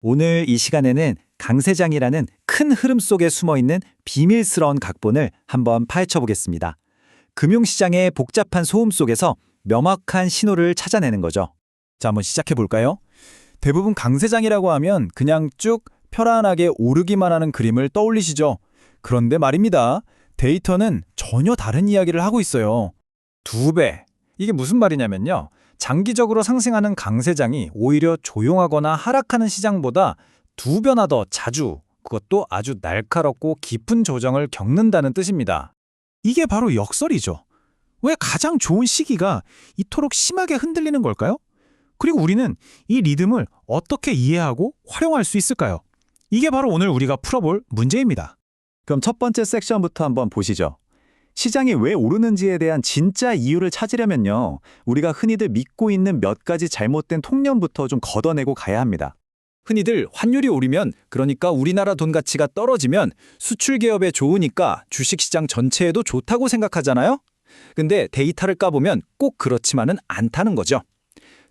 오늘 이 시간에는 강세장이라는 큰 흐름 속에 숨어있는 비밀스러운 각본을 한번 파헤쳐 보겠습니다. 금융시장의 복잡한 소음 속에서 명확한 신호를 찾아내는 거죠. 자, 한번 시작해 볼까요? 대부분 강세장이라고 하면 그냥 쭉 편안하게 오르기만 하는 그림을 떠올리시죠? 그런데 말입니다. 데이터는 전혀 다른 이야기를 하고 있어요. 2배. 이게 무슨 말이냐면요. 장기적으로 상승하는 강세장이 오히려 조용하거나 하락하는 시장보다 2배나 더 자주, 그것도 아주 날카롭고 깊은 조정을 겪는다는 뜻입니다. 이게 바로 역설이죠. 왜 가장 좋은 시기가 이토록 심하게 흔들리는 걸까요? 그리고 우리는 이 리듬을 어떻게 이해하고 활용할 수 있을까요? 이게 바로 오늘 우리가 풀어볼 문제입니다. 그럼 첫 번째 섹션부터 한번 보시죠. 시장이 왜 오르는지에 대한 진짜 이유를 찾으려면요. 우리가 흔히들 믿고 있는 몇 가지 잘못된 통념부터 좀 걷어내고 가야 합니다. 흔히들 환율이 오르면, 그러니까 우리나라 돈 가치가 떨어지면 수출 기업에 좋으니까 주식시장 전체에도 좋다고 생각하잖아요? 근데 데이터를 까보면 꼭 그렇지만은 않다는 거죠.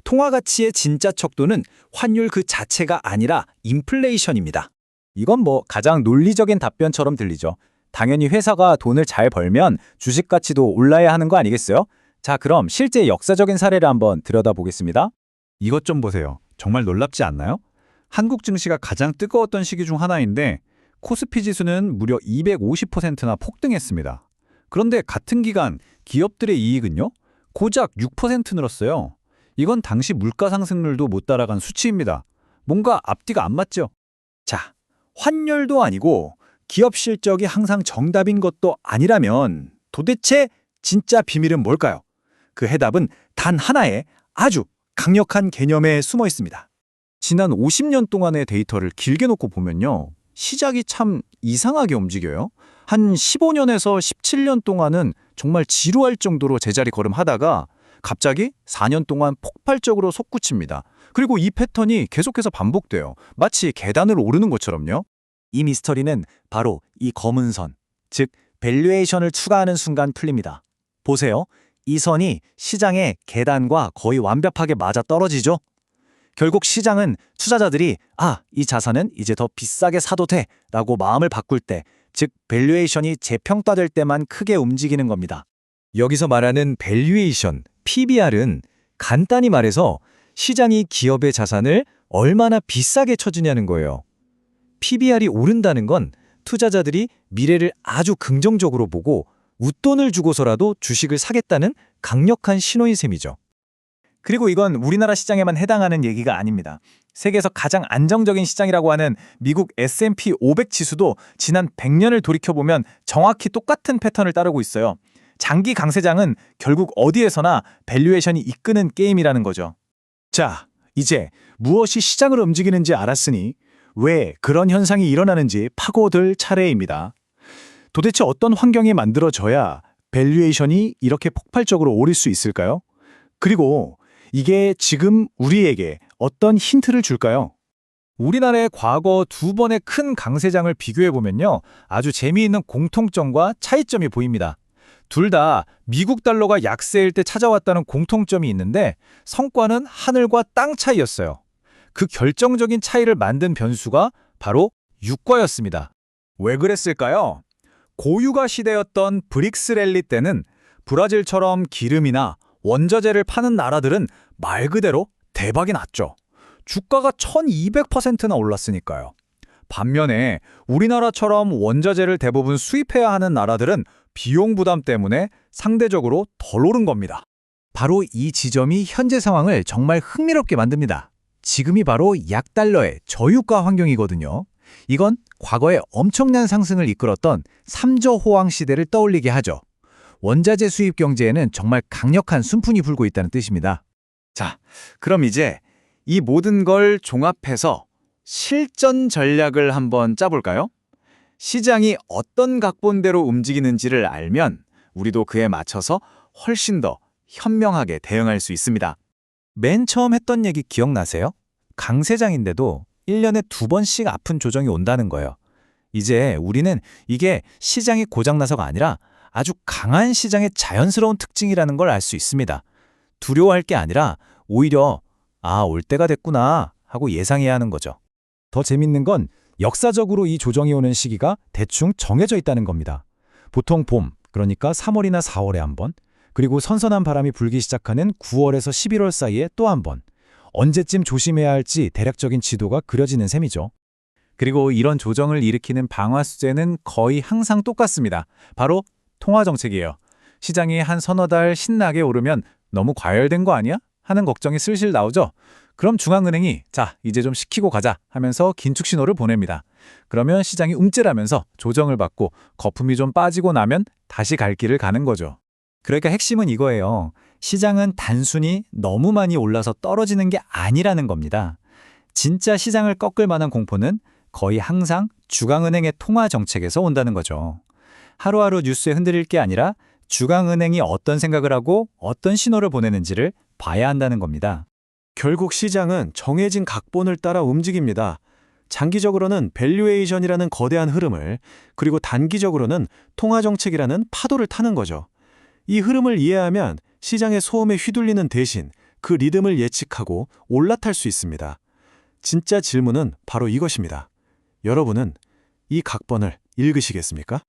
통화 가치의 진짜 척도는 환율 그 자체가 아니라 인플레이션입니다. 이건 뭐 가장 논리적인 답변처럼 들리죠. 당연히 회사가 돈을 잘 벌면 주식 가치도 올라야 하는 거 아니겠어요? 자, 그럼 실제 역사적인 사례를 한번 들여다보겠습니다. 이것 좀 보세요. 정말 놀랍지 않나요? 한국 증시가 가장 뜨거웠던 시기 중 하나인데 코스피 지수는 무려 250%나 폭등했습니다. 그런데 같은 기간 기업들의 이익은요? 고작 6% 늘었어요. 이건 당시 물가 상승률도 못 따라간 수치입니다. 뭔가 앞뒤가 안 맞죠? 자, 환율도 아니고 기업 실적이 항상 정답인 것도 아니라면 도대체 진짜 비밀은 뭘까요? 그 해답은 단 하나의 아주 강력한 개념에 숨어 있습니다. 지난 50년 동안의 데이터를 길게 놓고 보면요. 시장이 참 이상하게 움직여요. 한 15년에서 17년 동안은 정말 지루할 정도로 제자리 걸음하다가 갑자기 4년 동안 폭발적으로 솟구칩니다. 그리고 이 패턴이 계속해서 반복돼요. 마치 계단을 오르는 것처럼요. 이 미스터리는 바로 이 검은 선, 즉 밸류에이션을 추가하는 순간 풀립니다. 보세요. 이 선이 시장의 계단과 거의 완벽하게 맞아 떨어지죠? 결국 시장은 투자자들이 이 자산은 이제 더 비싸게 사도 돼 라고 마음을 바꿀 때, 즉 밸류에이션이 재평가될 때만 크게 움직이는 겁니다. 여기서 말하는 밸류에이션, PBR은 간단히 말해서 시장이 기업의 자산을 얼마나 비싸게 쳐주냐는 거예요. PBR이 오른다는 건 투자자들이 미래를 아주 긍정적으로 보고 웃돈을 주고서라도 주식을 사겠다는 강력한 신호인 셈이죠. 그리고 이건 우리나라 시장에만 해당하는 얘기가 아닙니다. 세계에서 가장 안정적인 시장이라고 하는 미국 S&P 500 지수도 지난 100년을 돌이켜보면 정확히 똑같은 패턴을 따르고 있어요. 장기 강세장은 결국 어디에서나 밸류에이션이 이끄는 게임이라는 거죠. 자, 이제 무엇이 시장을 움직이는지 알았으니 왜 그런 현상이 일어나는지 파고들 차례입니다. 도대체 어떤 환경이 만들어져야 밸류에이션이 이렇게 폭발적으로 오를 수 있을까요? 그리고 이게 지금 우리에게 어떤 힌트를 줄까요? 우리나라의 과거 2번의 큰 강세장을 비교해보면요. 아주 재미있는 공통점과 차이점이 보입니다. 둘 다 미국 달러가 약세일 때 찾아왔다는 공통점이 있는데 성과는 하늘과 땅 차이였어요. 그 결정적인 차이를 만든 변수가 바로 유가였습니다. 왜 그랬을까요? 고유가 시대였던 브릭스 랠리 때는 브라질처럼 기름이나 원자재를 파는 나라들은 말 그대로 대박이 났죠. 주가가 1200%나 올랐으니까요. 반면에 우리나라처럼 원자재를 대부분 수입해야 하는 나라들은 비용 부담 때문에 상대적으로 덜 오른 겁니다. 바로 이 지점이 현재 상황을 정말 흥미롭게 만듭니다. 지금이 바로 약달러의 저유가 환경이거든요. 이건 과거에 엄청난 상승을 이끌었던 3조 호황 시대를 떠올리게 하죠. 원자재 수입 경제에는 정말 강력한 순풍이 불고 있다는 뜻입니다. 자, 그럼 이제 이 모든 걸 종합해서 실전 전략을 한번 짜볼까요? 시장이 어떤 각본대로 움직이는지를 알면 우리도 그에 맞춰서 훨씬 더 현명하게 대응할 수 있습니다. 맨 처음 했던 얘기 기억나세요? 강세장인데도 1년에 2번씩 아픈 조정이 온다는 거예요. 이제 우리는 이게 시장이 고장나서가 아니라 아주 강한 시장의 자연스러운 특징이라는 걸 알 수 있습니다. 두려워할 게 아니라 오히려 올 때가 됐구나 하고 예상해야 하는 거죠. 더 재밌는 건 역사적으로 이 조정이 오는 시기가 대충 정해져 있다는 겁니다. 보통 봄, 그러니까 3월이나 4월에 한 번, 그리고 선선한 바람이 불기 시작하는 9월에서 11월 사이에 또 한 번. 언제쯤 조심해야 할지 대략적인 지도가 그려지는 셈이죠. 그리고 이런 조정을 일으키는 방아 수제는 거의 항상 똑같습니다. 바로 통화 정책이에요. 시장이 한 서너 달 신나게 오르면 너무 과열된 거 아니야? 하는 걱정이 슬슬 나오죠. 그럼 중앙은행이 자, 이제 좀 식히고 가자 하면서 긴축 신호를 보냅니다. 그러면 시장이 움찔하면서 조정을 받고 거품이 좀 빠지고 나면 다시 갈 길을 가는 거죠. 그러니까 핵심은 이거예요. 시장은 단순히 너무 많이 올라서 떨어지는 게 아니라는 겁니다. 진짜 시장을 꺾을 만한 공포는 거의 항상 중앙은행의 통화 정책에서 온다는 거죠. 하루하루 뉴스에 흔들릴 게 아니라 중앙은행이 어떤 생각을 하고 어떤 신호를 보내는지를 봐야 한다는 겁니다. 결국 시장은 정해진 각본을 따라 움직입니다. 장기적으로는 밸류에이션이라는 거대한 흐름을, 그리고 단기적으로는 통화정책이라는 파도를 타는 거죠. 이 흐름을 이해하면 시장의 소음에 휘둘리는 대신 그 리듬을 예측하고 올라탈 수 있습니다. 진짜 질문은 바로 이것입니다. 여러분은 이 각본을 읽으시겠습니까?